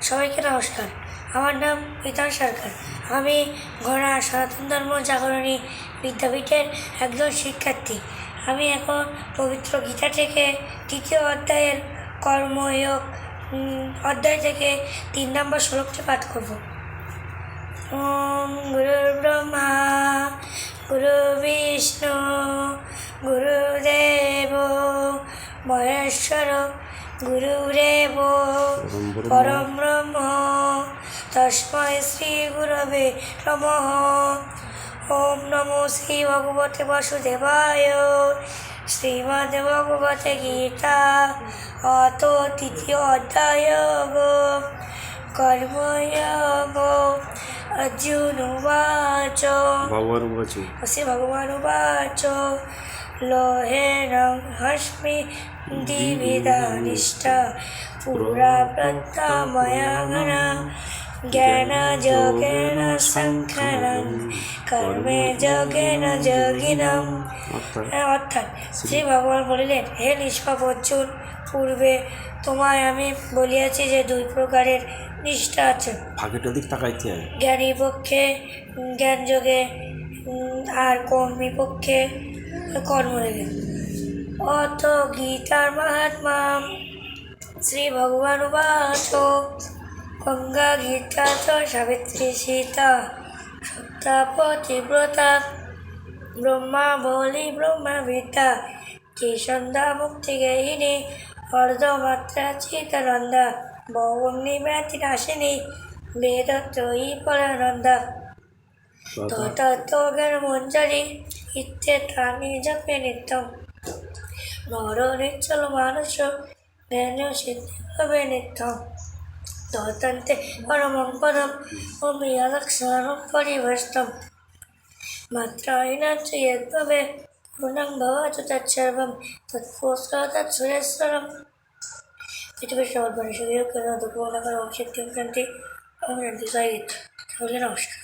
সবাইকে নমস্কার। আমার নাম প্রীতম সরকার। আমি ঘোড়া সনাতন ধর্ম জাগরণী বিদ্যাপীঠের একজন শিক্ষার্থী। আমি এখন পবিত্র গীতা থেকে তৃতীয় অধ্যায়ের কর্ময়োগ অধ্যায় থেকে 3 নম্বর শ্লোকটি পাঠ করব। ওম গুরুর ব্রহ্মা গুরু বিষ্ণু গুরুদেব মহেশ্বর গুরুরেব পরম ব্রহ্ম তস্মৈ শ্রী গুরবে নমঃ। ওম নমো শ্রী ভগবতে বাসুদেবায়। শ্রীমদ্ ভগবতে গীতা অত তৃতীয় অধ্যায় কর্ময়োগ। अर्जुन उवाच श्री भगवान उवाच लोहेन हस्मि दिविधानिष्ठा पुरा प्रत्ता मया घना ज्ञानयोगेन संख्यानं कर्मे যোগেন যোগিনম। অর্থাৎ শ্রী ভগবান বলিলেন, হে নিষ্পাপ অর্জুন, পূর্বে তোমায় আমি বলিয়াছি যে 2 প্রকারের নিষ্ঠা আছে। জ্ঞানী পক্ষে জ্ঞান যোগে আর কর্মী পক্ষে কর্মযোগে। অত গীতার মাহাত্ম্য শ্রী ভগবান উবাচ গঙ্গা গীতা চ সাবিত্রী সীতা সত্তা পতিব্রতা ব্রহ্মা বলি ব্রহ্মবিদ্যা যে সন্ধ্যা মুক্তি গেহিনী অর্ধমাত্রা চিতানন্দা বহগ্নি ব্যাতি নাশিনী বেদত্রয়ী পরানন্দা তত্ত্ব জ্ঞান মঞ্জরি ইত্যেতানি জপে নিত্যম নর নিশ্চল মানুষ জ্ঞান সিদ্ধি হবে নিত্যম তন্তে পরমং পদম অমিয়ালক্ষণম পরিবেষ্টম মাত্রায়ণ যদ্ভবে পূর্ণং ভবতু তৎসর্বং তৎপুরস্কারতৎসুরেশ্বরম। পৃথিবীর সকল মানুষের কেন দুঃখ মনে করে ওম শান্তি ওম শান্তি। সকলকে নমস্কার।